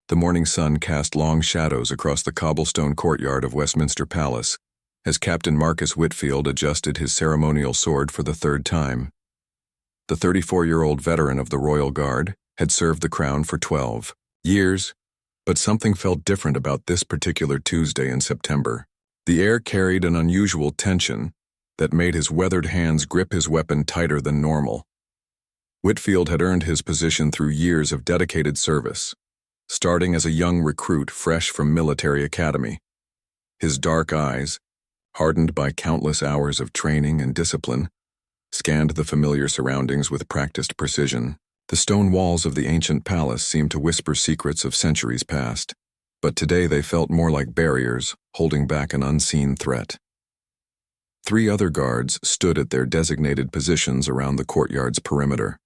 The morning sun cast long shadows across the cobblestone courtyard of Westminster Palace as Captain Marcus Whitfield adjusted his ceremonial sword for the third time. The 34-year-old veteran of the Royal Guard had served the crown for 12 years, but something felt different about this particular Tuesday in September. The air carried an unusual tension that made his weathered hands grip his weapon tighter than normal. Whitfield had earned his position through years of dedicated service, starting as a young recruit fresh from military academy. His dark eyes, hardened by countless hours of training and discipline, scanned the familiar surroundings with practiced precision. The stone walls of the ancient palace seemed to whisper secrets of centuries past, but today they felt more like barriers, holding back an unseen threat. 3 other guards stood at their designated positions around the courtyard's perimeter.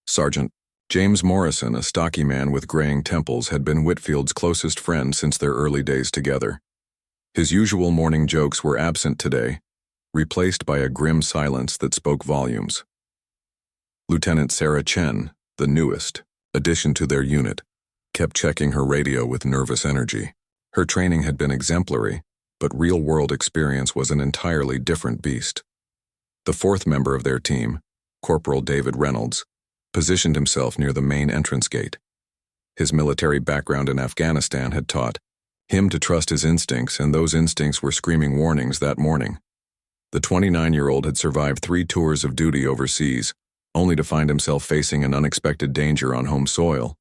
Sergeant James Morrison, a stocky man with graying temples, had been Whitfield's closest friend since their early days together. His usual morning jokes were absent today, replaced by a grim silence that spoke volumes. Lieutenant Sarah Chen, the newest addition to their unit, kept checking her radio with nervous energy. Her training had been exemplary, but real-world experience was an entirely different beast. The 4th member of their team, Corporal David Reynolds, positioned himself near the main entrance gate. His military background in Afghanistan had taught him to trust his instincts, and those instincts were screaming warnings that morning. The 29-year-old had survived 3 tours of duty overseas, only to find himself facing an unexpected danger on home soil.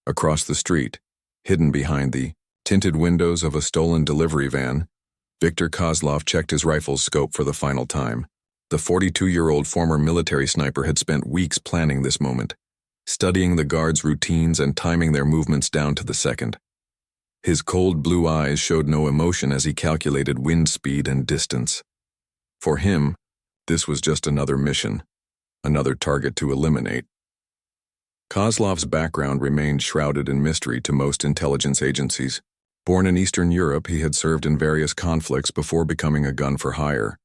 Across the street, hidden behind the tinted windows of a stolen delivery van, Viktor Kozlov checked his rifle's scope for the final time. The 42-year-old former military sniper had spent weeks planning this moment, studying the guards' routines and timing their movements down to the second. His cold blue eyes showed no emotion as he calculated wind speed and distance. For him, this was just another mission, another target to eliminate. Kozlov's background remained shrouded in mystery to most intelligence agencies. Born in Eastern Europe, he had served in various conflicts before becoming a gun for hire.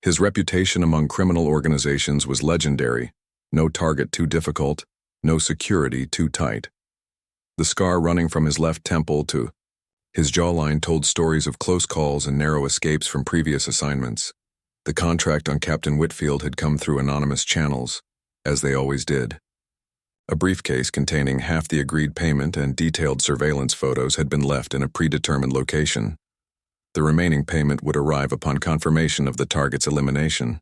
His reputation among criminal organizations was legendary: no target too difficult, no security too tight. The scar running from his left temple to his jawline told stories of close calls and narrow escapes from previous assignments. The contract on Captain Whitfield had come through anonymous channels, as they always did. A briefcase containing half the agreed payment and detailed surveillance photos had been left in a predetermined location. The remaining payment would arrive upon confirmation of the target's elimination.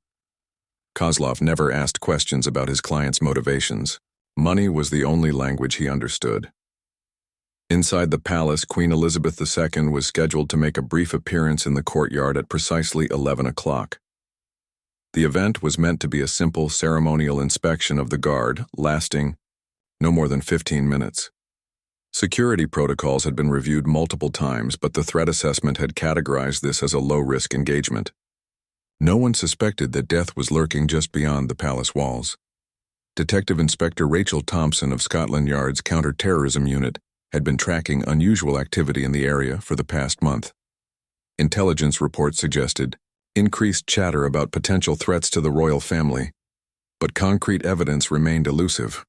Kozlov never asked questions about his client's motivations. Money was the only language he understood. Inside the palace, Queen Elizabeth II was scheduled to make a brief appearance in the courtyard at precisely 11 o'clock. The event was meant to be a simple ceremonial inspection of the guard, lasting no more than 15 minutes. Security protocols had been reviewed multiple times, but the threat assessment had categorized this as a low-risk engagement. No one suspected that death was lurking just beyond the palace walls. Detective Inspector Rachel Thompson of Scotland Yard's Counter-Terrorism Unit had been tracking unusual activity in the area for the past month. Intelligence reports suggested increased chatter about potential threats to the royal family, but concrete evidence remained elusive.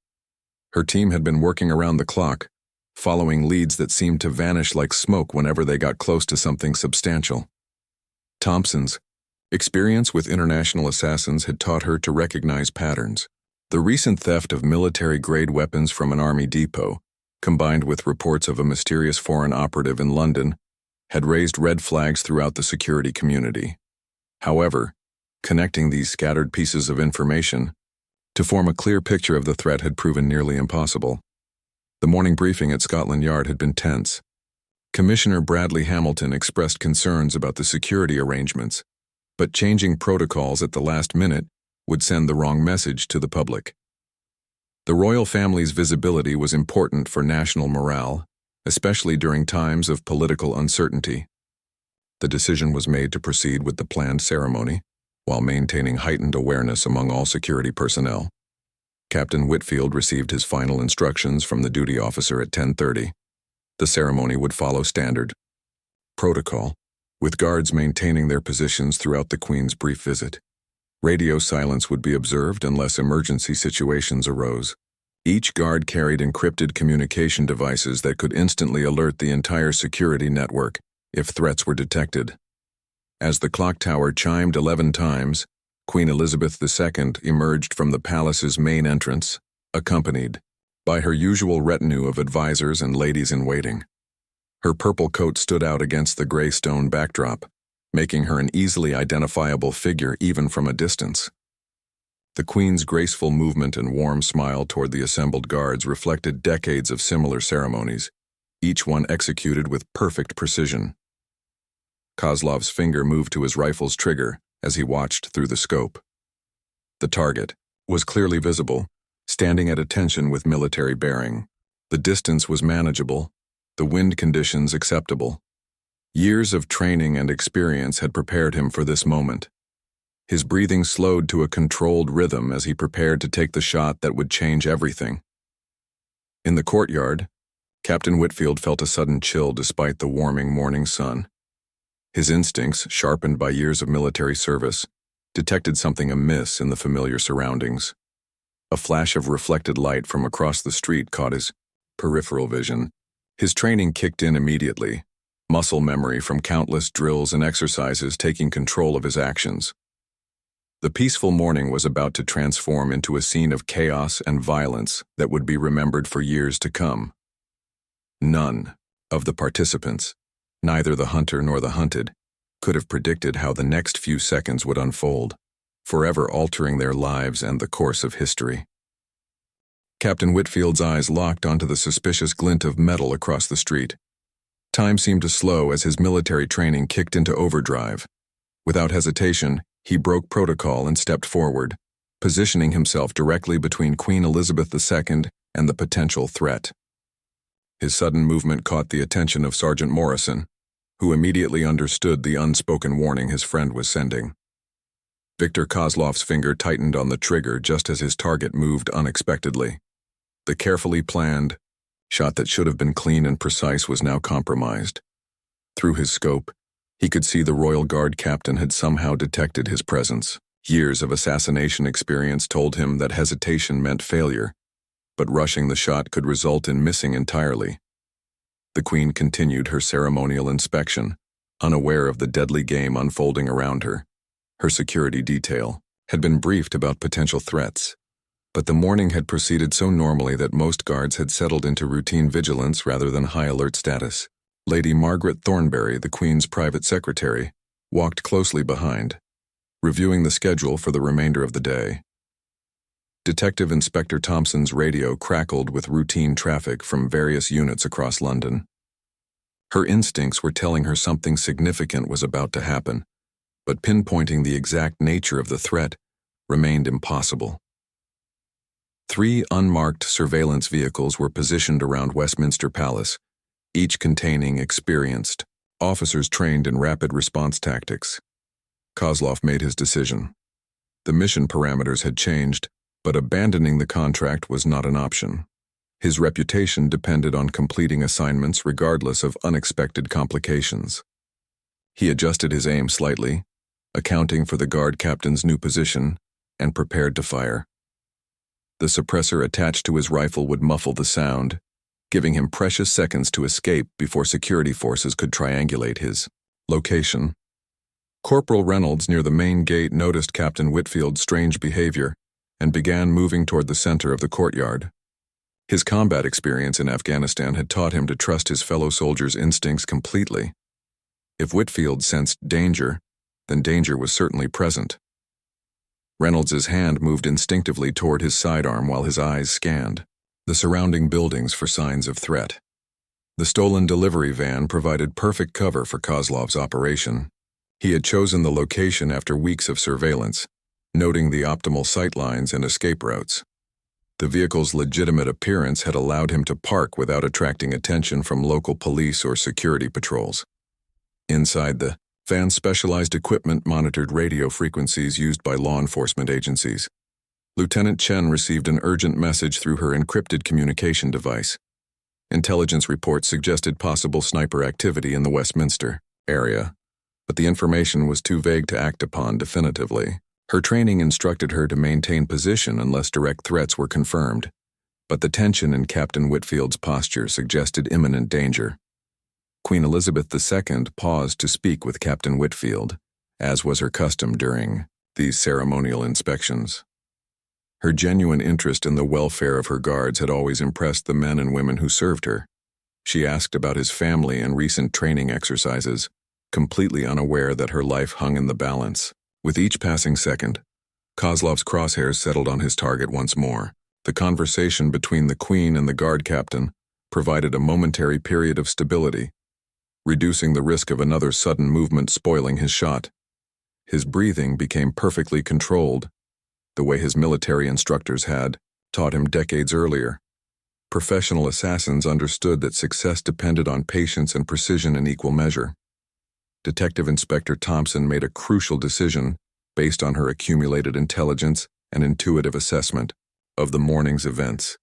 Her team had been working around the clock, following leads that seemed to vanish like smoke whenever they got close to something substantial. Thompson's experience with international assassins had taught her to recognize patterns. The recent theft of military-grade weapons from an army depot, combined with reports of a mysterious foreign operative in London, had raised red flags throughout the security community. However, connecting these scattered pieces of information to form a clear picture of the threat had proven nearly impossible. The morning briefing at Scotland Yard had been tense. Commissioner Bradley Hamilton expressed concerns about the security arrangements, but changing protocols at the last minute would send the wrong message to the public. The royal family's visibility was important for national morale, especially during times of political uncertainty. The decision was made to proceed with the planned ceremony, while maintaining heightened awareness among all security personnel. Captain Whitfield received his final instructions from the duty officer at 10:30. The ceremony would follow standard protocol, with guards maintaining their positions throughout the Queen's brief visit. Radio silence would be observed unless emergency situations arose. Each guard carried encrypted communication devices that could instantly alert the entire security network if threats were detected. As the clock tower chimed 11 times, Queen Elizabeth II emerged from the palace's main entrance, accompanied by her usual retinue of advisors and ladies-in-waiting. Her purple coat stood out against the gray stone backdrop, making her an easily identifiable figure even from a distance. The Queen's graceful movement and warm smile toward the assembled guards reflected decades of similar ceremonies, each one executed with perfect precision. Kozlov's finger moved to his rifle's trigger as he watched through the scope. The target was clearly visible, standing at attention with military bearing. The distance was manageable, the wind conditions acceptable. Years of training and experience had prepared him for this moment. His breathing slowed to a controlled rhythm as he prepared to take the shot that would change everything. In the courtyard, Captain Whitfield felt a sudden chill despite the warming morning sun. His instincts, sharpened by years of military service, detected something amiss in the familiar surroundings. A flash of reflected light from across the street caught his peripheral vision. His training kicked in immediately, muscle memory from countless drills and exercises taking control of his actions. The peaceful morning was about to transform into a scene of chaos and violence that would be remembered for years to come. None of the participants, neither the hunter nor the hunted, could have predicted how the next few seconds would unfold, forever altering their lives and the course of history. Captain Whitfield's eyes locked onto the suspicious glint of metal across the street. Time seemed to slow as his military training kicked into overdrive. Without hesitation, he broke protocol and stepped forward, positioning himself directly between Queen Elizabeth II and the potential threat. His sudden movement caught the attention of Sergeant Morrison, who immediately understood the unspoken warning his friend was sending. Victor Kozlov's finger tightened on the trigger just as his target moved unexpectedly. The carefully planned shot that should have been clean and precise was now compromised. Through his scope, he could see the Royal Guard captain had somehow detected his presence. Years of assassination experience told him that hesitation meant failure, but rushing the shot could result in missing entirely. The Queen continued her ceremonial inspection, unaware of the deadly game unfolding around her. Her security detail had been briefed about potential threats, but the morning had proceeded so normally that most guards had settled into routine vigilance rather than high alert status. Lady Margaret Thornbury, the Queen's private secretary, walked closely behind, reviewing the schedule for the remainder of the day. Detective Inspector Thompson's radio crackled with routine traffic from various units across London. Her instincts were telling her something significant was about to happen, but pinpointing the exact nature of the threat remained impossible. 3 unmarked surveillance vehicles were positioned around Westminster Palace, each containing experienced officers trained in rapid response tactics. Kozlov made his decision. The mission parameters had changed, but abandoning the contract was not an option. His reputation depended on completing assignments regardless of unexpected complications. He adjusted his aim slightly, accounting for the guard captain's new position, and prepared to fire. The suppressor attached to his rifle would muffle the sound, giving him precious seconds to escape before security forces could triangulate his location. Corporal Reynolds near the main gate noticed Captain Whitfield's strange behavior and began moving toward the center of the courtyard. His combat experience in Afghanistan had taught him to trust his fellow soldiers' instincts completely. If Whitfield sensed danger, then danger was certainly present. Reynolds's hand moved instinctively toward his sidearm while his eyes scanned the surrounding buildings for signs of threat. The stolen delivery van provided perfect cover for Kozlov's operation. He had chosen the location after weeks of surveillance, noting the optimal sightlines and escape routes. The vehicle's legitimate appearance had allowed him to park without attracting attention from local police or security patrols. Inside the van's specialized equipment monitored radio frequencies used by law enforcement agencies. Lieutenant Chen received an urgent message through her encrypted communication device. Intelligence reports suggested possible sniper activity in the Westminster area, but the information was too vague to act upon definitively. Her training instructed her to maintain position unless direct threats were confirmed, but the tension in Captain Whitfield's posture suggested imminent danger. Queen Elizabeth II paused to speak with Captain Whitfield, as was her custom during these ceremonial inspections. Her genuine interest in the welfare of her guards had always impressed the men and women who served her. She asked about his family and recent training exercises, completely unaware that her life hung in the balance. With each passing second, Kozlov's crosshairs settled on his target once more. The conversation between the Queen and the guard captain provided a momentary period of stability, reducing the risk of another sudden movement spoiling his shot. His breathing became perfectly controlled, the way his military instructors had taught him decades earlier. Professional assassins understood that success depended on patience and precision in equal measure. Detective Inspector Thompson made a crucial decision based on her accumulated intelligence and intuitive assessment of the morning's events.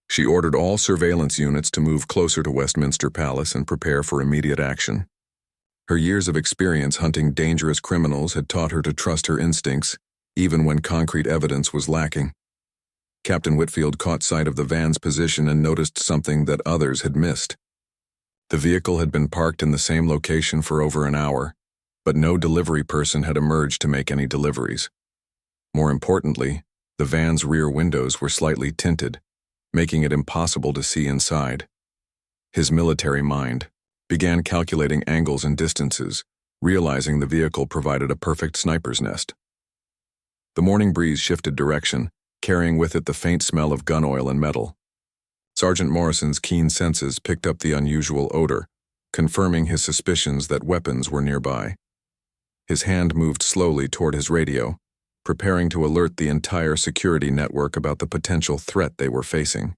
She ordered all surveillance units to move closer to Westminster Palace and prepare for immediate action. Her years of experience hunting dangerous criminals had taught her to trust her instincts, even when concrete evidence was lacking. Captain Whitfield caught sight of the van's position and noticed something that others had missed. The vehicle had been parked in the same location for over an hour, but no delivery person had emerged to make any deliveries. More importantly, the van's rear windows were slightly tinted, making it impossible to see inside. His military mind began calculating angles and distances, realizing the vehicle provided a perfect sniper's nest. The morning breeze shifted direction, carrying with it the faint smell of gun oil and metal. Sergeant Morrison's keen senses picked up the unusual odor, confirming his suspicions that weapons were nearby. His hand moved slowly toward his radio, preparing to alert the entire security network about the potential threat they were facing.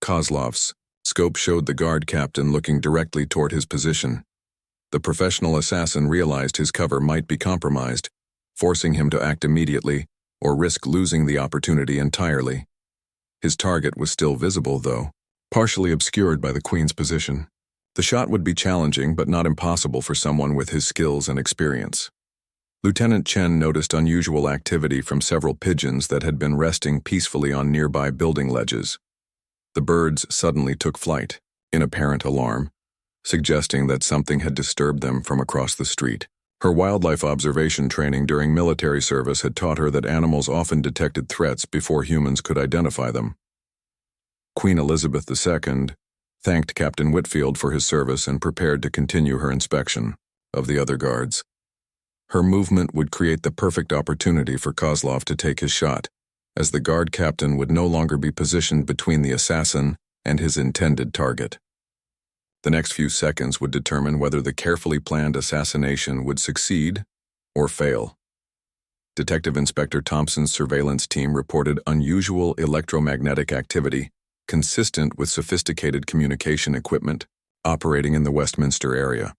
Kozlov's scope showed the guard captain looking directly toward his position. The professional assassin realized his cover might be compromised, forcing him to act immediately or risk losing the opportunity entirely. His target was still visible, though, partially obscured by the Queen's position. The shot would be challenging but not impossible for someone with his skills and experience. Lieutenant Chen noticed unusual activity from several pigeons that had been resting peacefully on nearby building ledges. The birds suddenly took flight, in apparent alarm, suggesting that something had disturbed them from across the street. Her wildlife observation training during military service had taught her that animals often detected threats before humans could identify them. Queen Elizabeth II thanked Captain Whitfield for his service and prepared to continue her inspection of the other guards. Her movement would create the perfect opportunity for Kozlov to take his shot, as the guard captain would no longer be positioned between the assassin and his intended target. The next few seconds would determine whether the carefully planned assassination would succeed or fail. Detective Inspector Thompson's surveillance team reported unusual electromagnetic activity consistent with sophisticated communication equipment operating in the Westminster area.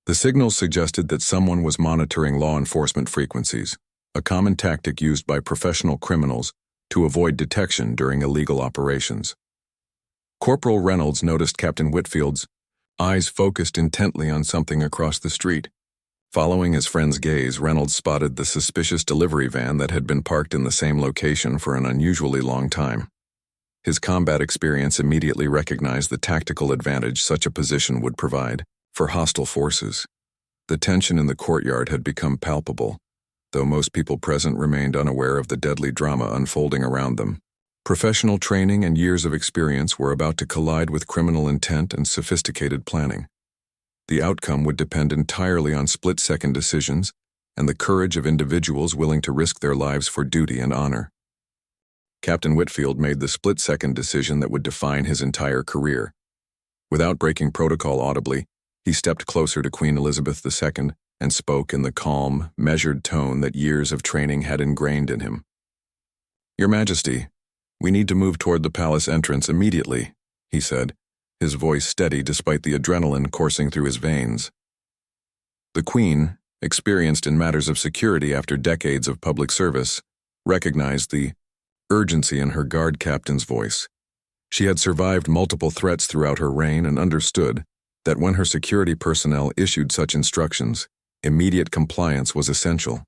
The signals suggested that someone was monitoring law enforcement frequencies, a common tactic used by professional criminals to avoid detection during illegal operations. Corporal Reynolds noticed Captain Whitfield's eyes focused intently on something across the street. Following his friend's gaze, Reynolds spotted the suspicious delivery van that had been parked in the same location for an unusually long time. His combat experience immediately recognized the tactical advantage such a position would provide for hostile forces. The tension in the courtyard had become palpable, though most people present remained unaware of the deadly drama unfolding around them. Professional training and years of experience were about to collide with criminal intent and sophisticated planning. The outcome would depend entirely on split-second decisions and the courage of individuals willing to risk their lives for duty and honor. Captain Whitfield made the split-second decision that would define his entire career. Without breaking protocol audibly, he stepped closer to Queen Elizabeth II and spoke in the calm, measured tone that years of training had ingrained in him. "Your Majesty, we need to move toward the palace entrance immediately," he said, his voice steady despite the adrenaline coursing through his veins. The Queen, experienced in matters of security after decades of public service, recognized the urgency in her guard captain's voice. She had survived multiple threats throughout her reign and understood that when her security personnel issued such instructions, immediate compliance was essential.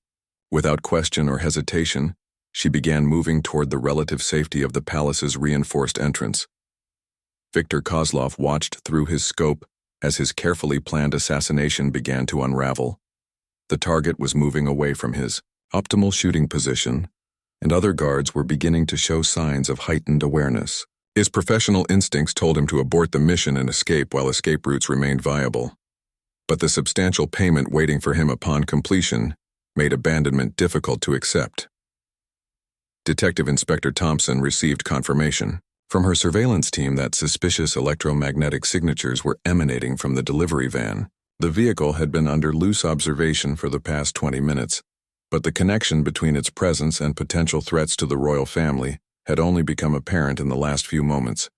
Without question or hesitation, she began moving toward the relative safety of the palace's reinforced entrance. Viktor Kozlov watched through his scope as his carefully planned assassination began to unravel. The target was moving away from his optimal shooting position, and other guards were beginning to show signs of heightened awareness. His professional instincts told him to abort the mission and escape while escape routes remained viable. But the substantial payment waiting for him upon completion made abandonment difficult to accept. Detective Inspector Thompson received confirmation from her surveillance team that suspicious electromagnetic signatures were emanating from the delivery van. The vehicle had been under loose observation for the past 20 minutes, but the connection between its presence and potential threats to the royal family had only become apparent in the last few moments.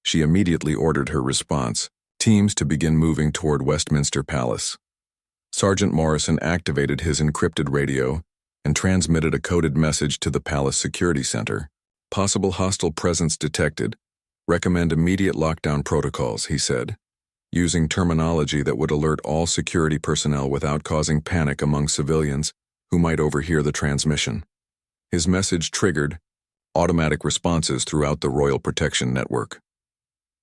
She immediately ordered her response teams to begin moving toward Westminster Palace. Sergeant Morrison activated his encrypted radio and transmitted a coded message to the Palace Security Center. Possible hostile presence detected. Recommend immediate lockdown protocols, he said, using terminology that would alert all security personnel without causing panic among civilians who might overhear the transmission. His message triggered automatic responses throughout the Royal Protection Network.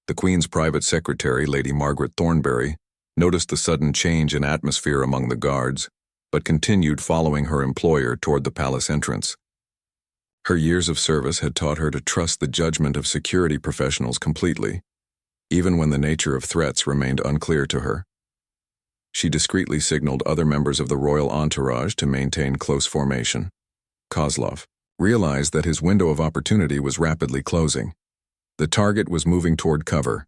The Queen's private secretary, Lady Margaret Thornberry, noticed the sudden change in atmosphere among the guards, but continued following her employer toward the palace entrance. Her years of service had taught her to trust the judgment of security professionals completely, even when the nature of threats remained unclear to her. She discreetly signaled other members of the royal entourage to maintain close formation. Kozlov realized that his window of opportunity was rapidly closing. The target was moving toward cover.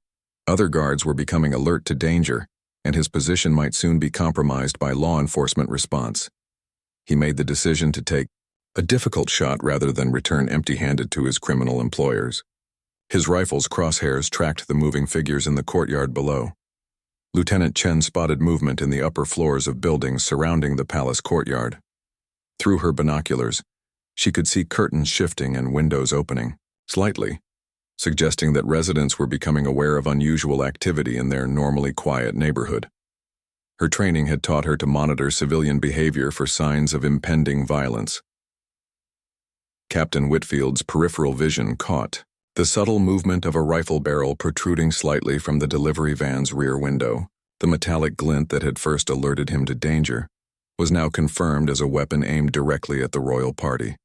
Other guards were becoming alert to danger, and his position might soon be compromised by law enforcement response. He made the decision to take a difficult shot rather than return empty-handed to his criminal employers. His rifle's crosshairs tracked the moving figures in the courtyard below. Lieutenant Chen spotted movement in the upper floors of buildings surrounding the palace courtyard. Through her binoculars, she could see curtains shifting and windows opening, slightly, suggesting that residents were becoming aware of unusual activity in their normally quiet neighborhood. Her training had taught her to monitor civilian behavior for signs of impending violence. Captain Whitfield's peripheral vision caught the subtle movement of a rifle barrel protruding slightly from the delivery van's rear window. The metallic glint that had first alerted him to danger was now confirmed as a weapon aimed directly at the royal party.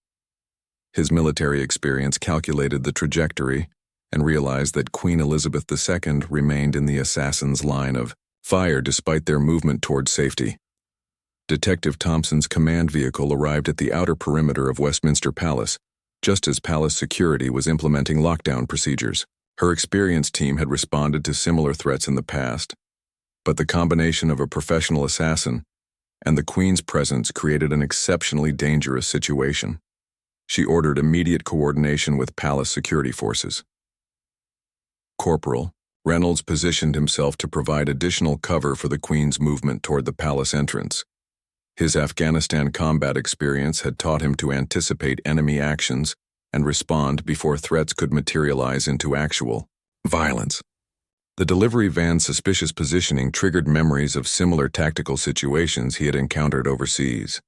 His military experience calculated the trajectory and realized that Queen Elizabeth II remained in the assassin's line of fire despite their movement toward safety. Detective Thompson's command vehicle arrived at the outer perimeter of Westminster Palace, just as palace security was implementing lockdown procedures. Her experienced team had responded to similar threats in the past, but the combination of a professional assassin and the Queen's presence created an exceptionally dangerous situation. She ordered immediate coordination with palace security forces. Corporal Reynolds positioned himself to provide additional cover for the Queen's movement toward the palace entrance. His Afghanistan combat experience had taught him to anticipate enemy actions and respond before threats could materialize into actual violence. The delivery van's suspicious positioning triggered memories of similar tactical situations he had encountered overseas.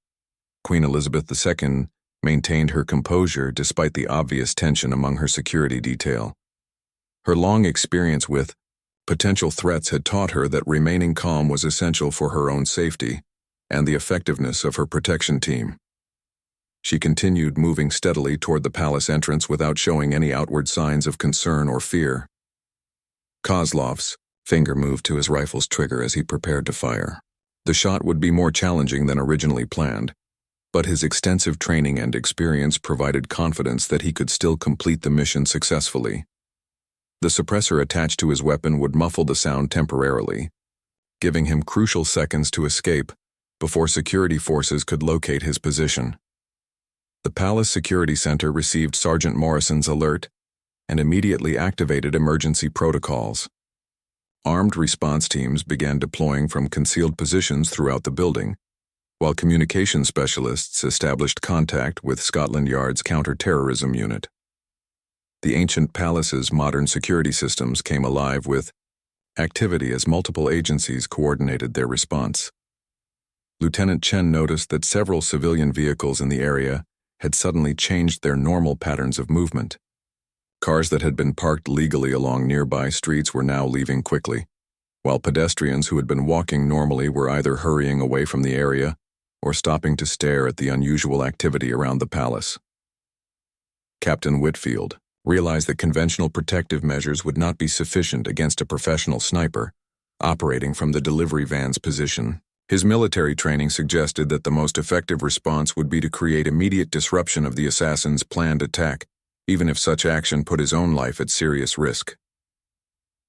Queen Elizabeth II maintained her composure despite the obvious tension among her security detail. Her long experience with potential threats had taught her that remaining calm was essential for her own safety and the effectiveness of her protection team. She continued moving steadily toward the palace entrance without showing any outward signs of concern or fear. Kozlov's finger moved to his rifle's trigger as he prepared to fire. The shot would be more challenging than originally planned, but his extensive training and experience provided confidence that he could still complete the mission successfully. The suppressor attached to his weapon would muffle the sound temporarily, giving him crucial seconds to escape before security forces could locate his position. The Palace Security Center received Sergeant Morrison's alert and immediately activated emergency protocols. Armed response teams began deploying from concealed positions throughout the building, while communication specialists established contact with Scotland Yard's counter-terrorism unit. The ancient palace's modern security systems came alive with activity as multiple agencies coordinated their response. Lieutenant Chen noticed that several civilian vehicles in the area had suddenly changed their normal patterns of movement. Cars that had been parked legally along nearby streets were now leaving quickly, while pedestrians who had been walking normally were either hurrying away from the area or stopping to stare at the unusual activity around the palace. Captain Whitfield realized that conventional protective measures would not be sufficient against a professional sniper operating from the delivery van's position. His military training suggested that the most effective response would be to create immediate disruption of the assassin's planned attack, even if such action put his own life at serious risk.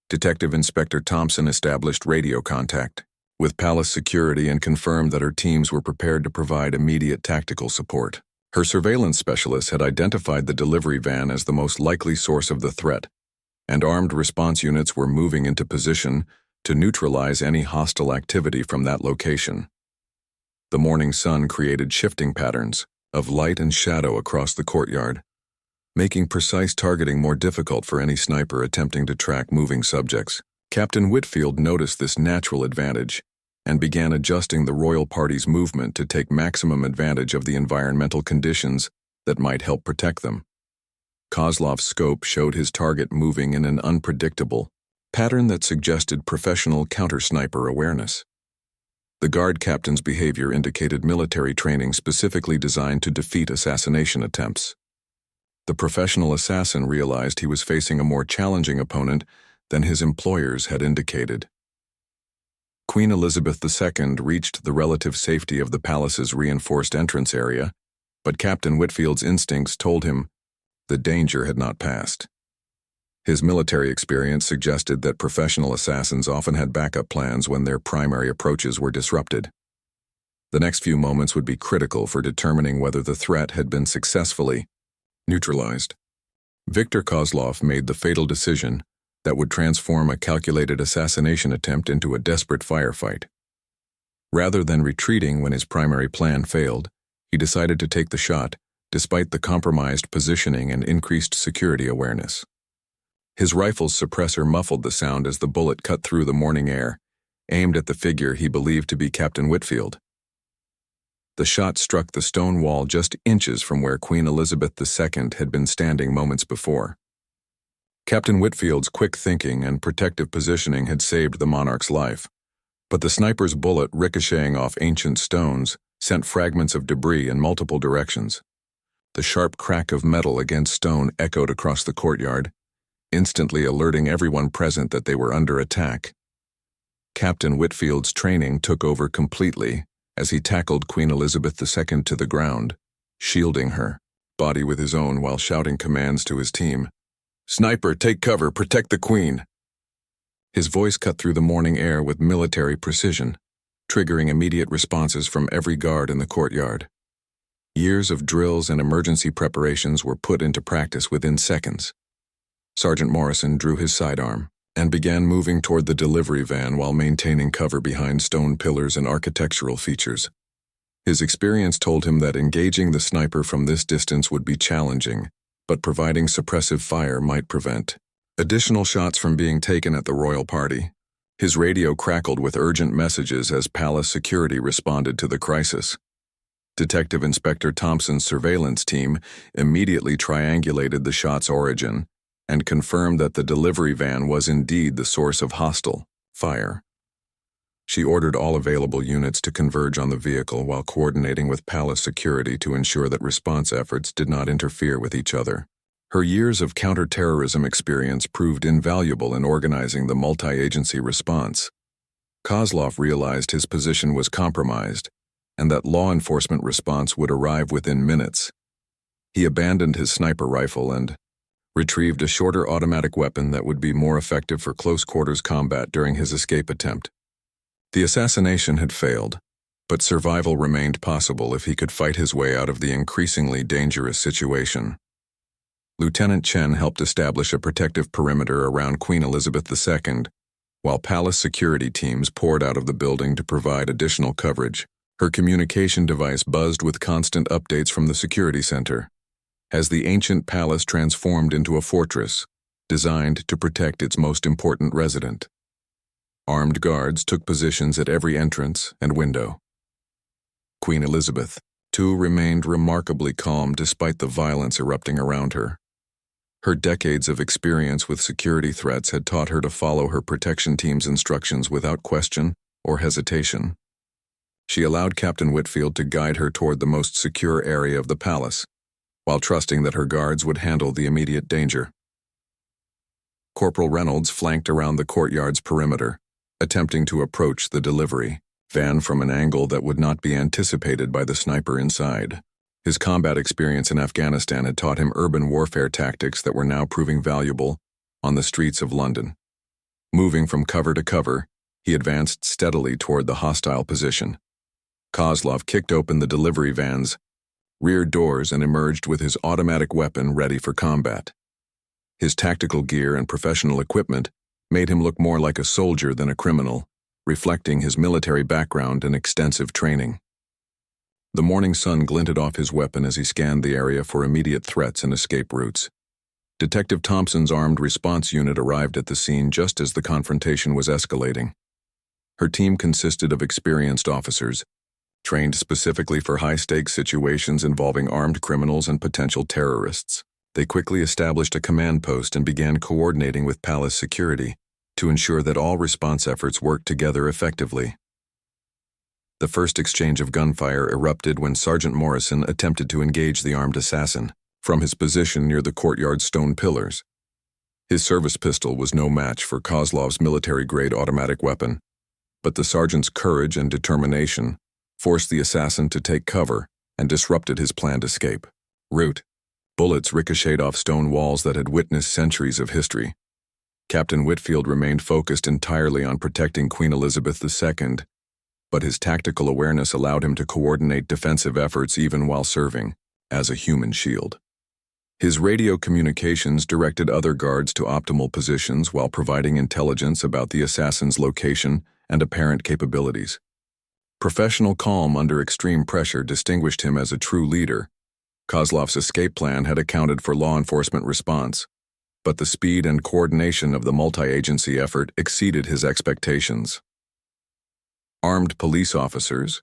Detective Inspector Thompson established radio contact with palace security and confirmed that her teams were prepared to provide immediate tactical support. Her surveillance specialists had identified the delivery van as the most likely source of the threat, and armed response units were moving into position to neutralize any hostile activity from that location. The morning sun created shifting patterns of light and shadow across the courtyard, making precise targeting more difficult for any sniper attempting to track moving subjects. Captain Whitfield noticed this natural advantage and began adjusting the royal party's movement to take maximum advantage of the environmental conditions that might help protect them. Kozlov's scope showed his target moving in an unpredictable pattern that suggested professional counter-sniper awareness. The guard captain's behavior indicated military training specifically designed to defeat assassination attempts. The professional assassin realized he was facing a more challenging opponent than his employers had indicated. Queen Elizabeth II reached the relative safety of the palace's reinforced entrance area, but Captain Whitfield's instincts told him the danger had not passed. His military experience suggested that professional assassins often had backup plans when their primary approaches were disrupted. The next few moments would be critical for determining whether the threat had been successfully neutralized. Viktor Kozlov made the fatal decision that would transform a calculated assassination attempt into a desperate firefight. Rather than retreating when his primary plan failed, he decided to take the shot, despite the compromised positioning and increased security awareness. His rifle's suppressor muffled the sound as the bullet cut through the morning air, aimed at the figure he believed to be Captain Whitfield. The shot struck the stone wall just inches from where Queen Elizabeth II had been standing moments before. Captain Whitfield's quick thinking and protective positioning had saved the monarch's life, but the sniper's bullet ricocheting off ancient stones sent fragments of debris in multiple directions. The sharp crack of metal against stone echoed across the courtyard, instantly alerting everyone present that they were under attack. Captain Whitfield's training took over completely as he tackled Queen Elizabeth II to the ground, shielding her body with his own while shouting commands to his team. "Sniper, take cover, protect the Queen." His voice cut through the morning air with military precision, triggering immediate responses from every guard in the courtyard. Years of drills and emergency preparations were put into practice within seconds. Sergeant Morrison drew his sidearm and began moving toward the delivery van while maintaining cover behind stone pillars and architectural features. His experience told him that engaging the sniper from this distance would be challenging, but providing suppressive fire might prevent additional shots from being taken at the royal party. His radio crackled with urgent messages as palace security responded to the crisis. Detective Inspector Thompson's surveillance team immediately triangulated the shot's origin and confirmed that the delivery van was indeed the source of hostile fire. She ordered all available units to converge on the vehicle while coordinating with palace security to ensure that response efforts did not interfere with each other. Her years of counterterrorism experience proved invaluable in organizing the multi-agency response. Kozlov realized his position was compromised and that law enforcement response would arrive within minutes. He abandoned his sniper rifle and retrieved a shorter automatic weapon that would be more effective for close-quarters combat during his escape attempt. The assassination had failed, but survival remained possible if he could fight his way out of the increasingly dangerous situation. Lieutenant Chen helped establish a protective perimeter around Queen Elizabeth II, while palace security teams poured out of the building to provide additional coverage. Her communication device buzzed with constant updates from the security center, as the ancient palace transformed into a fortress designed to protect its most important resident. Armed guards took positions at every entrance and window. Queen Elizabeth Tu remained remarkably calm despite the violence erupting around her. Her decades of experience with security threats had taught her to follow her protection team's instructions without question or hesitation. She allowed Captain Whitfield to guide her toward the most secure area of the palace, while trusting that her guards would handle the immediate danger. Corporal Reynolds flanked around the courtyard's perimeter, attempting to approach the delivery van from an angle that would not be anticipated by the sniper inside. His combat experience in Afghanistan had taught him urban warfare tactics that were now proving valuable on the streets of London. Moving from cover to cover, he advanced steadily toward the hostile position. Kozlov kicked open the delivery van's rear doors and emerged with his automatic weapon ready for combat. His tactical gear and professional equipment made him look more like a soldier than a criminal, reflecting his military background and extensive training. The morning sun glinted off his weapon as he scanned the area for immediate threats and escape routes. Detective Thompson's armed response unit arrived at the scene just as the confrontation was escalating. Her team consisted of experienced officers, trained specifically for high-stakes situations involving armed criminals and potential terrorists. They quickly established a command post and began coordinating with palace security to ensure that all response efforts worked together effectively. The first exchange of gunfire erupted when Sergeant Morrison attempted to engage the armed assassin from his position near the courtyard's stone pillars. His service pistol was no match for Kozlov's military-grade automatic weapon, but the sergeant's courage and determination forced the assassin to take cover and disrupted his planned escape. Bullets ricocheted off stone walls that had witnessed centuries of history. Captain Whitfield remained focused entirely on protecting Queen Elizabeth II, but his tactical awareness allowed him to coordinate defensive efforts even while serving as a human shield. His radio communications directed other guards to optimal positions while providing intelligence about the assassin's location and apparent capabilities. Professional calm under extreme pressure distinguished him as a true leader. Kozlov's escape plan had accounted for law enforcement response, but the speed and coordination of the multi-agency effort exceeded his expectations. Armed police officers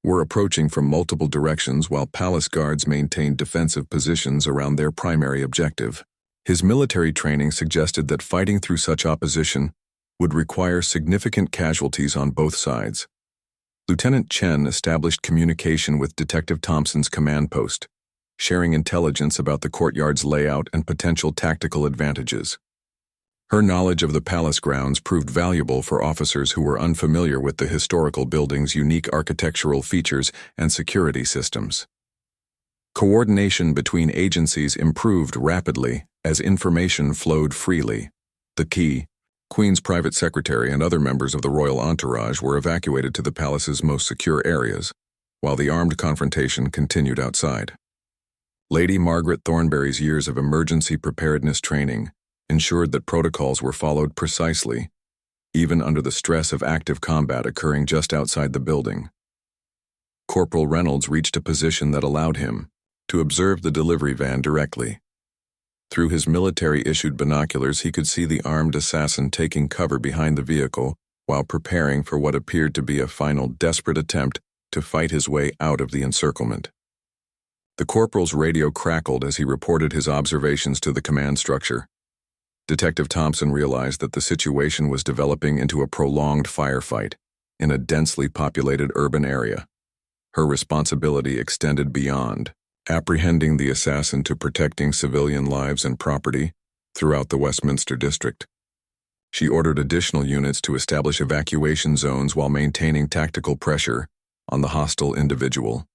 were approaching from multiple directions while palace guards maintained defensive positions around their primary objective. His military training suggested that fighting through such opposition would require significant casualties on both sides. Lieutenant Chen established communication with Detective Thompson's command post, sharing intelligence about the courtyard's layout and potential tactical advantages. Her knowledge of the palace grounds proved valuable for officers who were unfamiliar with the historical building's unique architectural features and security systems. Coordination between agencies improved rapidly as information flowed freely. The Queen's private secretary and other members of the royal entourage were evacuated to the palace's most secure areas, while the armed confrontation continued outside. Lady Margaret Thornberry's years of emergency preparedness training ensured that protocols were followed precisely, even under the stress of active combat occurring just outside the building. Corporal Reynolds reached a position that allowed him to observe the delivery van directly. Through his military-issued binoculars, he could see the armed assassin taking cover behind the vehicle while preparing for what appeared to be a final desperate attempt to fight his way out of the encirclement. The corporal's radio crackled as he reported his observations to the command structure. Detective Thompson realized that the situation was developing into a prolonged firefight in a densely populated urban area. Her responsibility extended beyond apprehending the assassin to protecting civilian lives and property throughout the Westminster district. She ordered additional units to establish evacuation zones while maintaining tactical pressure on the hostile individual.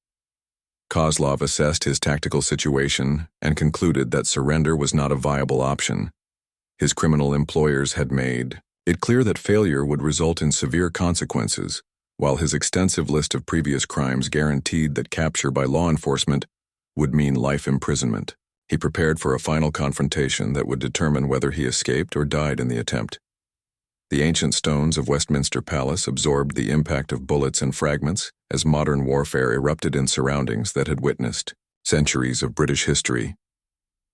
Kozlov assessed his tactical situation and concluded that surrender was not a viable option. His criminal employers had made it clear that failure would result in severe consequences, while his extensive list of previous crimes guaranteed that capture by law enforcement would mean life imprisonment. He prepared for a final confrontation that would determine whether he escaped or died in the attempt. The ancient stones of Westminster Palace absorbed the impact of bullets and fragments as modern warfare erupted in surroundings that had witnessed centuries of British history.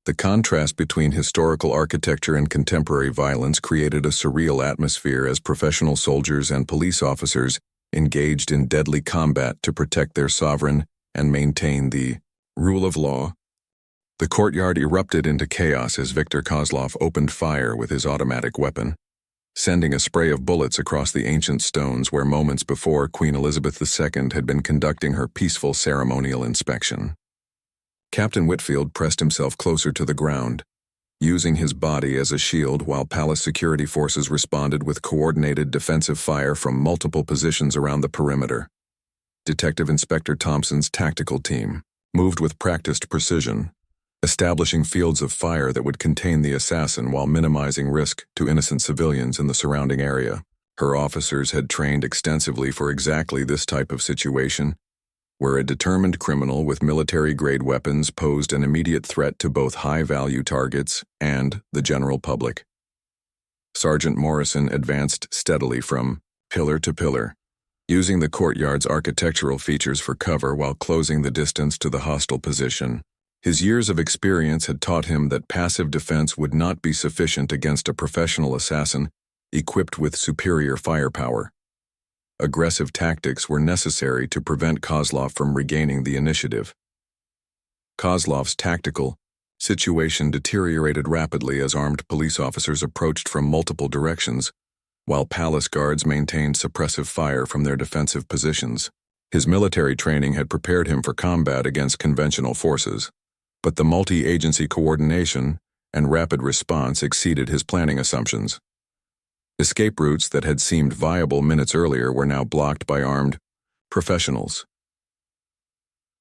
The contrast between historical architecture and contemporary violence created a surreal atmosphere as professional soldiers and police officers engaged in deadly combat to protect their sovereign and maintain the rule of law. The courtyard erupted into chaos as Viktor Kozlov opened fire with his automatic weapon, sending a spray of bullets across the ancient stones where moments before Queen Elizabeth II had been conducting her peaceful ceremonial inspection. Captain Whitfield pressed himself closer to the ground, using his body as a shield while palace security forces responded with coordinated defensive fire from multiple positions around the perimeter. Detective Inspector Thompson's tactical team moved with practiced precision, establishing fields of fire that would contain the assassin while minimizing risk to innocent civilians in the surrounding area. Her officers had trained extensively for exactly this type of situation, where a determined criminal with military-grade weapons posed an immediate threat to both high-value targets and the general public. Sergeant Morrison advanced steadily from pillar to pillar, using the courtyard's architectural features for cover while closing the distance to the hostile position. His years of experience had taught him that passive defense would not be sufficient against a professional assassin equipped with superior firepower. Aggressive tactics were necessary to prevent Kozlov from regaining the initiative. Kozlov's tactical situation deteriorated rapidly as armed police officers approached from multiple directions, while palace guards maintained suppressive fire from their defensive positions. His military training had prepared him for combat against conventional forces, but the multi-agency coordination and rapid response exceeded his planning assumptions. Escape routes that had seemed viable minutes earlier were now blocked by armed professionals.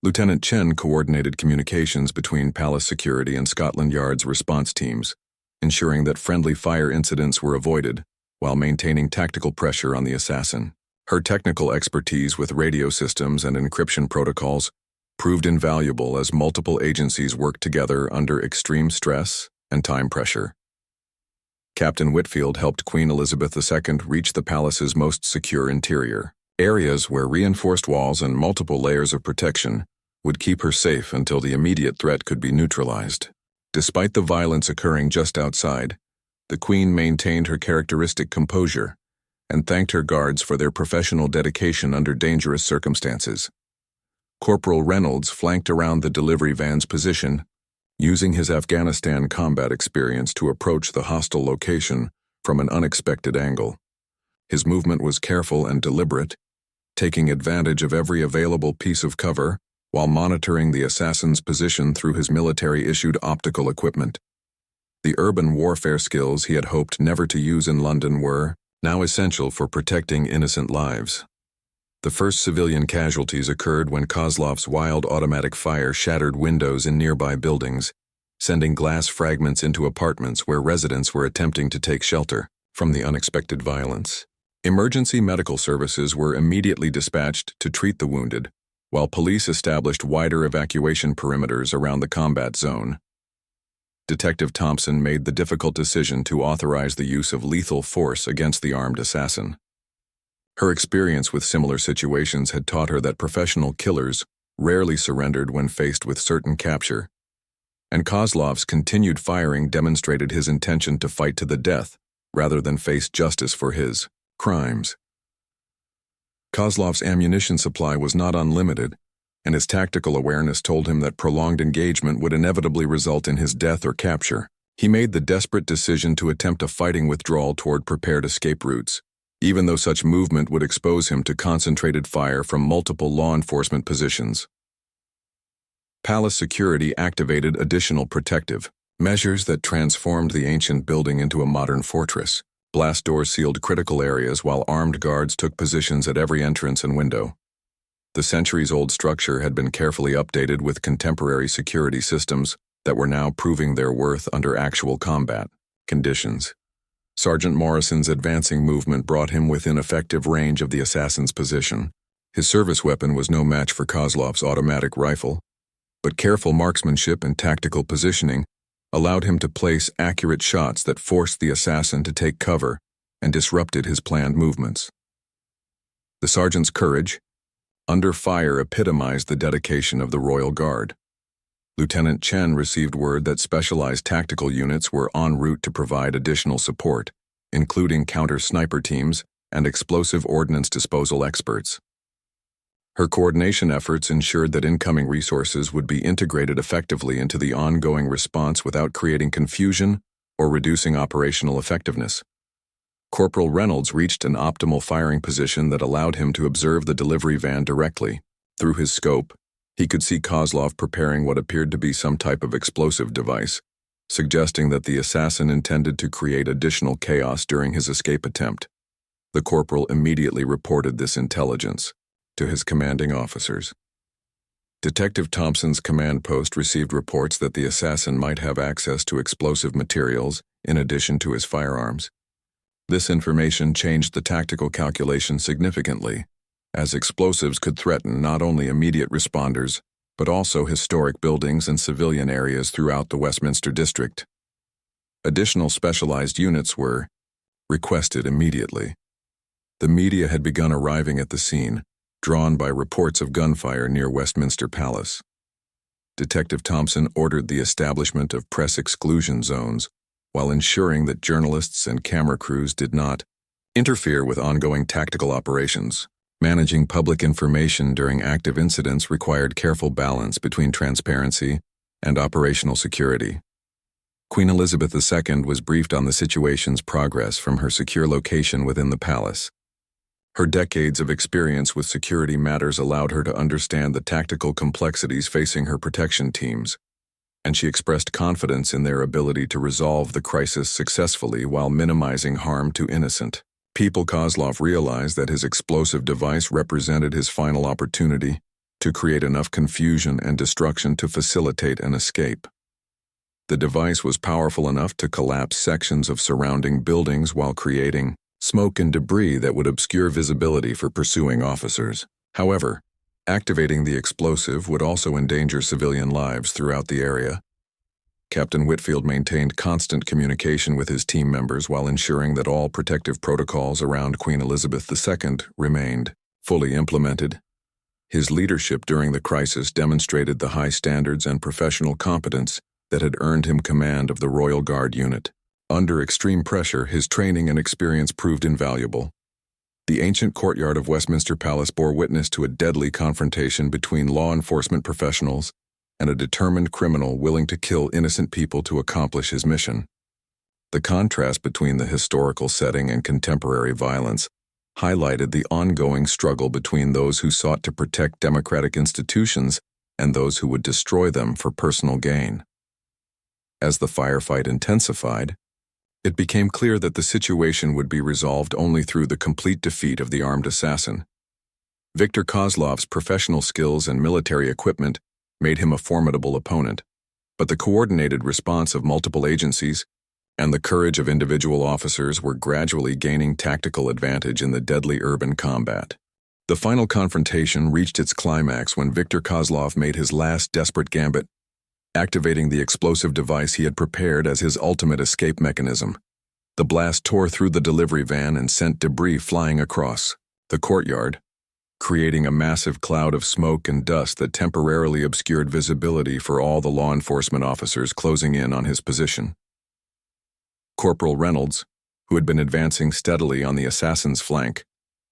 Lieutenant Chen coordinated communications between Palace Security and Scotland Yard's response teams, ensuring that friendly fire incidents were avoided while maintaining tactical pressure on the assassin. Her technical expertise with radio systems and encryption protocols proved invaluable as multiple agencies worked together under extreme stress and time pressure. Captain Whitfield helped Queen Elizabeth II reach the palace's most secure interior, areas where reinforced walls and multiple layers of protection would keep her safe until the immediate threat could be neutralized. Despite the violence occurring just outside, the Queen maintained her characteristic composure and thanked her guards for their professional dedication under dangerous circumstances. Corporal Reynolds flanked around the delivery van's position, using his Afghanistan combat experience to approach the hostile location from an unexpected angle. His movement was careful and deliberate, taking advantage of every available piece of cover while monitoring the assassin's position through his military-issued optical equipment. The urban warfare skills he had hoped never to use in London were now essential for protecting innocent lives. The first civilian casualties occurred when Kozlov's wild automatic fire shattered windows in nearby buildings, sending glass fragments into apartments where residents were attempting to take shelter from the unexpected violence. Emergency medical services were immediately dispatched to treat the wounded, while police established wider evacuation perimeters around the combat zone. Detective Thompson made the difficult decision to authorize the use of lethal force against the armed assassin. Her experience with similar situations had taught her that professional killers rarely surrendered when faced with certain capture, and Kozlov's continued firing demonstrated his intention to fight to the death rather than face justice for his crimes. Kozlov's ammunition supply was not unlimited, and his tactical awareness told him that prolonged engagement would inevitably result in his death or capture. He made the desperate decision to attempt a fighting withdrawal toward prepared escape routes, even though such movement would expose him to concentrated fire from multiple law enforcement positions. Palace security activated additional protective measures that transformed the ancient building into a modern fortress. Blast doors sealed critical areas while armed guards took positions at every entrance and window. The centuries-old structure had been carefully updated with contemporary security systems that were now proving their worth under actual combat conditions. Sergeant Morrison's advancing movement brought him within effective range of the assassin's position. His service weapon was no match for Kozlov's automatic rifle, but careful marksmanship and tactical positioning allowed him to place accurate shots that forced the assassin to take cover and disrupted his planned movements. The sergeant's courage, under fire, epitomized the dedication of the Royal Guard. Lieutenant Chen received word that specialized tactical units were en route to provide additional support, including counter-sniper teams and explosive ordnance disposal experts. Her coordination efforts ensured that incoming resources would be integrated effectively into the ongoing response without creating confusion or reducing operational effectiveness. Corporal Reynolds reached an optimal firing position that allowed him to observe the delivery van directly. Through his scope, he could see Kozlov preparing what appeared to be some type of explosive device, suggesting that the assassin intended to create additional chaos during his escape attempt. The corporal immediately reported this intelligence to his commanding officers. Detective Thompson's command post received reports that the assassin might have access to explosive materials in addition to his firearms. This information changed the tactical calculation significantly, as explosives could threaten not only immediate responders, but also historic buildings and civilian areas throughout the Westminster district. Additional specialized units were requested immediately. The media had begun arriving at the scene, drawn by reports of gunfire near Westminster Palace. Detective Thompson ordered the establishment of press exclusion zones while ensuring that journalists and camera crews did not interfere with ongoing tactical operations. Managing public information during active incidents required careful balance between transparency and operational security. Queen Elizabeth II was briefed on the situation's progress from her secure location within the palace. Her decades of experience with security matters allowed her to understand the tactical complexities facing her protection teams, and she expressed confidence in their ability to resolve the crisis successfully while minimizing harm to innocent people. Kozlov realized that his explosive device represented his final opportunity to create enough confusion and destruction to facilitate an escape. The device was powerful enough to collapse sections of surrounding buildings while creating smoke and debris that would obscure visibility for pursuing officers. However, activating the explosive would also endanger civilian lives throughout the area. Captain Whitfield maintained constant communication with his team members while ensuring that all protective protocols around Queen Elizabeth II remained fully implemented. His leadership during the crisis demonstrated the high standards and professional competence that had earned him command of the Royal Guard unit. Under extreme pressure, his training and experience proved invaluable. The ancient courtyard of Westminster Palace bore witness to a deadly confrontation between law enforcement professionals and a determined criminal willing to kill innocent people to accomplish his mission. The contrast between the historical setting and contemporary violence highlighted the ongoing struggle between those who sought to protect democratic institutions and those who would destroy them for personal gain. As the firefight intensified, it became clear that the situation would be resolved only through the complete defeat of the armed assassin. Viktor Kozlov's professional skills and military equipment made him a formidable opponent, but the coordinated response of multiple agencies and the courage of individual officers were gradually gaining tactical advantage in the deadly urban combat. The final confrontation reached its climax when Viktor Kozlov made his last desperate gambit, activating the explosive device he had prepared as his ultimate escape mechanism. The blast tore through the delivery van and sent debris flying across the courtyard, creating a massive cloud of smoke and dust that temporarily obscured visibility for all the law enforcement officers closing in on his position. Corporal Reynolds, who had been advancing steadily on the assassin's flank,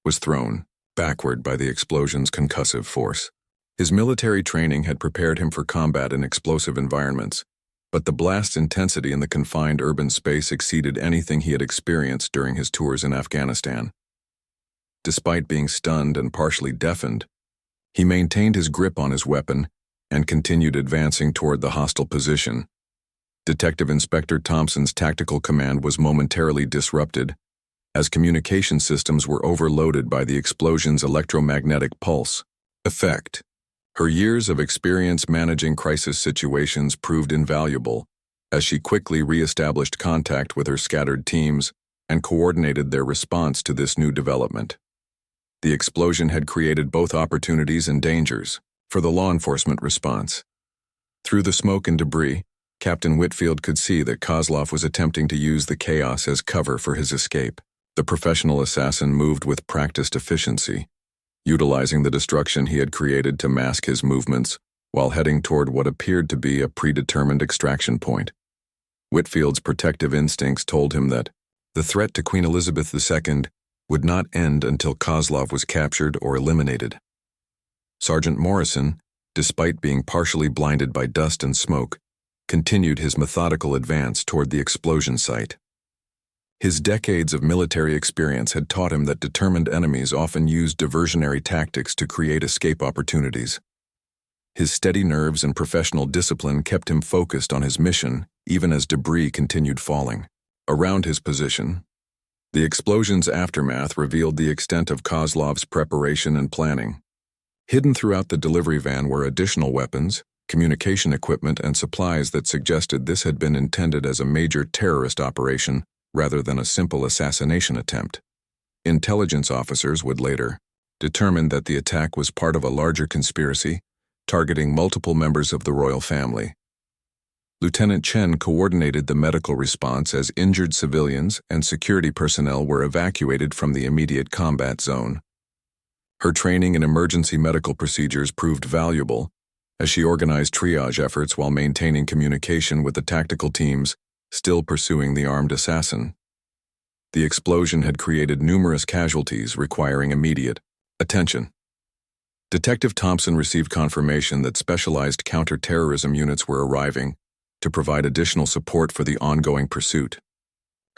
was thrown backward by the explosion's concussive force. His military training had prepared him for combat in explosive environments, but the blast's intensity in the confined urban space exceeded anything he had experienced during his tours in Afghanistan. Despite being stunned and partially deafened, he maintained his grip on his weapon and continued advancing toward the hostile position. Detective Inspector Thompson's tactical command was momentarily disrupted as communication systems were overloaded by the explosion's electromagnetic pulse effect. Her years of experience managing crisis situations proved invaluable as she quickly re-established contact with her scattered teams and coordinated their response to this new development. The explosion had created both opportunities and dangers for the law enforcement response. Through the smoke and debris, Captain Whitfield could see that Kozlov was attempting to use the chaos as cover for his escape. The professional assassin moved with practiced efficiency, utilizing the destruction he had created to mask his movements while heading toward what appeared to be a predetermined extraction point. Whitfield's protective instincts told him that the threat to Queen Elizabeth II would not end until Kozlov was captured or eliminated. Sergeant Morrison, despite being partially blinded by dust and smoke, continued his methodical advance toward the explosion site. His decades of military experience had taught him that determined enemies often use diversionary tactics to create escape opportunities. His steady nerves and professional discipline kept him focused on his mission, even as debris continued falling. Around his position, the explosion's aftermath revealed the extent of Kozlov's preparation and planning. Hidden throughout the delivery van were additional weapons, communication equipment, and supplies that suggested this had been intended as a major terrorist operation rather than a simple assassination attempt. Intelligence officers would later determine that the attack was part of a larger conspiracy, targeting multiple members of the royal family. Lieutenant Chen coordinated the medical response as injured civilians and security personnel were evacuated from the immediate combat zone. Her training in emergency medical procedures proved valuable, as she organized triage efforts while maintaining communication with the tactical teams still pursuing the armed assassin. The explosion had created numerous casualties requiring immediate attention. Detective Thompson received confirmation that specialized counter-terrorism units were arriving to provide additional support for the ongoing pursuit.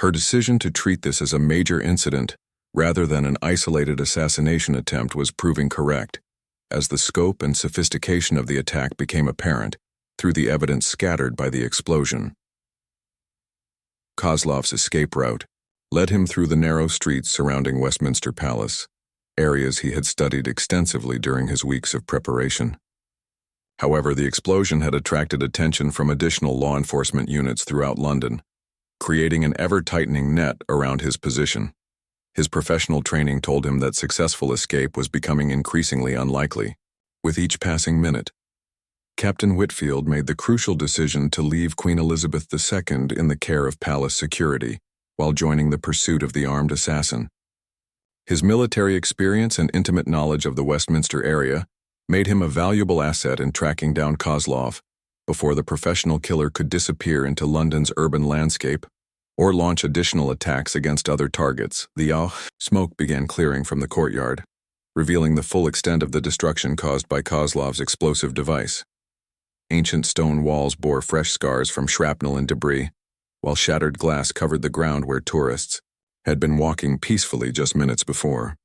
Her decision to treat this as a major incident rather than an isolated assassination attempt was proving correct, as the scope and sophistication of the attack became apparent through the evidence scattered by the explosion. Kozlov's escape route led him through the narrow streets surrounding Westminster Palace, areas he had studied extensively during his weeks of preparation. However, the explosion had attracted attention from additional law enforcement units throughout London, creating an ever-tightening net around his position. His professional training told him that successful escape was becoming increasingly unlikely. With each passing minute, Captain Whitfield made the crucial decision to leave Queen Elizabeth II in the care of palace security, while joining the pursuit of the armed assassin. His military experience and intimate knowledge of the Westminster area made him a valuable asset in tracking down Kozlov before the professional killer could disappear into London's urban landscape or launch additional attacks against other targets. The smoke began clearing from the courtyard, revealing the full extent of the destruction caused by Kozlov's explosive device. Ancient stone walls bore fresh scars from shrapnel and debris, while shattered glass covered the ground where tourists had been walking peacefully just minutes before.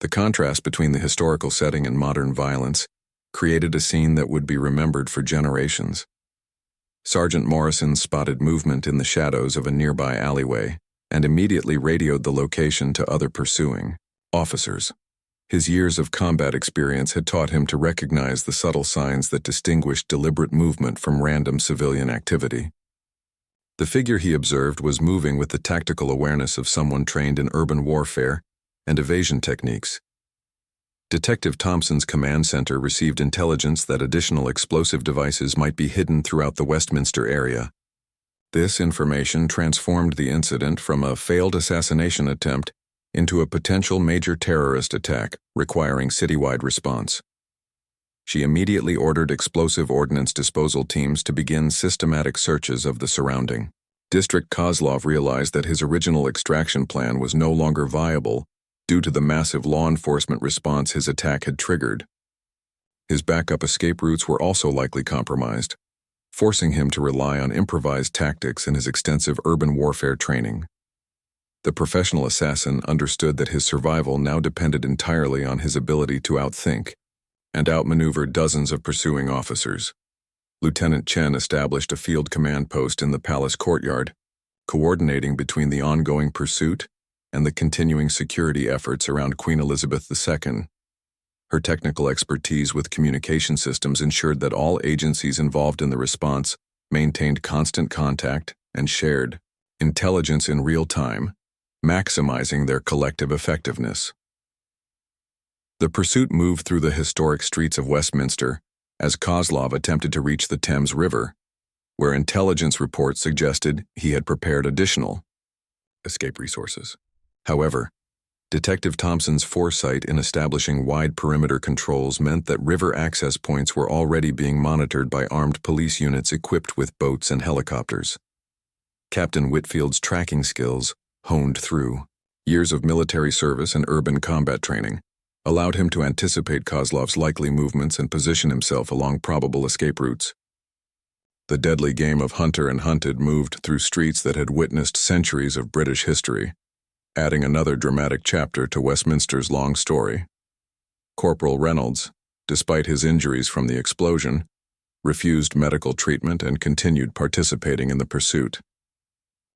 The contrast between the historical setting and modern violence created a scene that would be remembered for generations. Sergeant Morrison spotted movement in the shadows of a nearby alleyway and immediately radioed the location to other pursuing officers. His years of combat experience had taught him to recognize the subtle signs that distinguished deliberate movement from random civilian activity. The figure he observed was moving with the tactical awareness of someone trained in urban warfare and evasion techniques. Detective Thompson's command center received intelligence that additional explosive devices might be hidden throughout the Westminster area. This information transformed the incident from a failed assassination attempt into a potential major terrorist attack requiring citywide response. She immediately ordered explosive ordnance disposal teams to begin systematic searches of the surrounding district. Kozlov realized that his original extraction plan was no longer viable due to the massive law enforcement response his attack had triggered. His backup escape routes were also likely compromised, forcing him to rely on improvised tactics in his extensive urban warfare training. The professional assassin understood that his survival now depended entirely on his ability to outthink and outmaneuver dozens of pursuing officers. Lieutenant Chen established a field command post in the palace courtyard, coordinating between the ongoing pursuit and the continuing security efforts around Queen Elizabeth II. Her technical expertise with communication systems ensured that all agencies involved in the response maintained constant contact and shared intelligence in real time, maximizing their collective effectiveness. The pursuit moved through the historic streets of Westminster as Kozlov attempted to reach the Thames River, where intelligence reports suggested he had prepared additional escape resources. However, Detective Thompson's foresight in establishing wide perimeter controls meant that river access points were already being monitored by armed police units equipped with boats and helicopters. Captain Whitfield's tracking skills, honed through years of military service and urban combat training, allowed him to anticipate Kozlov's likely movements and position himself along probable escape routes. The deadly game of hunter and hunted moved through streets that had witnessed centuries of British history, adding another dramatic chapter to Westminster's long story. Corporal Reynolds, despite his injuries from the explosion, refused medical treatment and continued participating in the pursuit.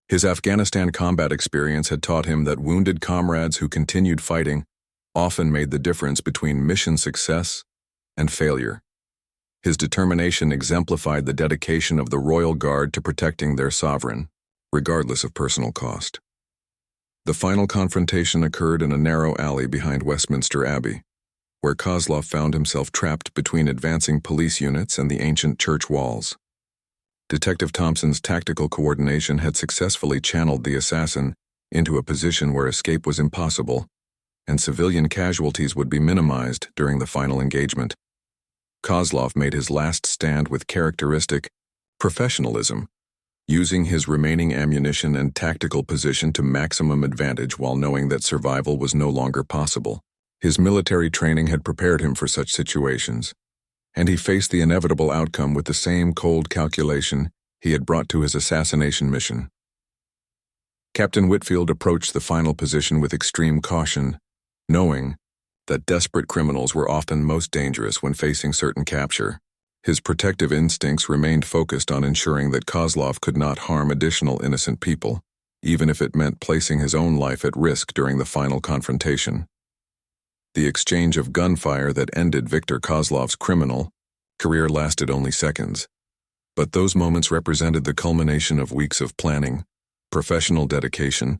His Afghanistan combat experience had taught him that wounded comrades who continued fighting often made the difference between mission success and failure. His determination exemplified the dedication of the Royal Guard to protecting their sovereign, regardless of personal cost. The final confrontation occurred in a narrow alley behind Westminster Abbey, where Kozlov found himself trapped between advancing police units and the ancient church walls. Detective Thompson's tactical coordination had successfully channeled the assassin into a position where escape was impossible, and civilian casualties would be minimized during the final engagement. Kozlov made his last stand with characteristic professionalism, using his remaining ammunition and tactical position to maximum advantage while knowing that survival was no longer possible. His military training had prepared him for such situations, and he faced the inevitable outcome with the same cold calculation he had brought to his assassination mission. Captain Whitfield approached the final position with extreme caution, knowing that desperate criminals were often most dangerous when facing certain capture. His protective instincts remained focused on ensuring that Kozlov could not harm additional innocent people, even if it meant placing his own life at risk during the final confrontation. The exchange of gunfire that ended Viktor Kozlov's criminal career lasted only seconds, but those moments represented the culmination of weeks of planning, professional dedication,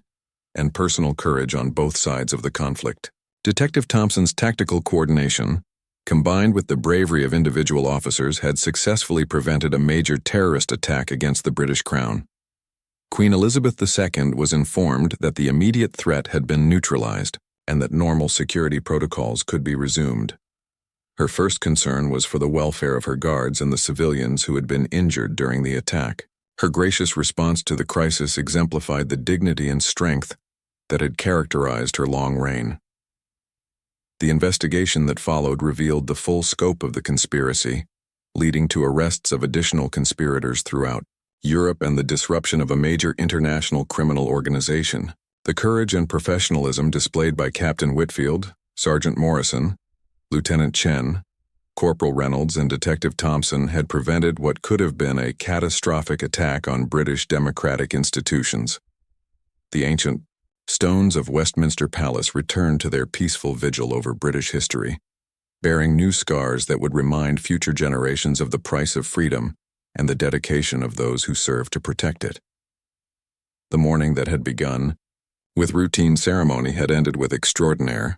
and personal courage on both sides of the conflict. Detective Thompson's tactical coordination, combined with the bravery of individual officers, had successfully prevented a major terrorist attack against the British Crown. Queen Elizabeth II was informed that the immediate threat had been neutralized and that normal security protocols could be resumed. Her first concern was for the welfare of her guards and the civilians who had been injured during the attack. Her gracious response to the crisis exemplified the dignity and strength that had characterized her long reign. The investigation that followed revealed the full scope of the conspiracy, leading to arrests of additional conspirators throughout Europe and the disruption of a major international criminal organization. The courage and professionalism displayed by Captain Whitfield, Sergeant Morrison, Lieutenant Chen, Corporal Reynolds, and Detective Thompson had prevented what could have been a catastrophic attack on British democratic institutions. The ancient stones of Westminster Palace returned to their peaceful vigil over British history, bearing new scars that would remind future generations of the price of freedom and the dedication of those who served to protect it. The morning that had begun with routine ceremony had ended with extraordinary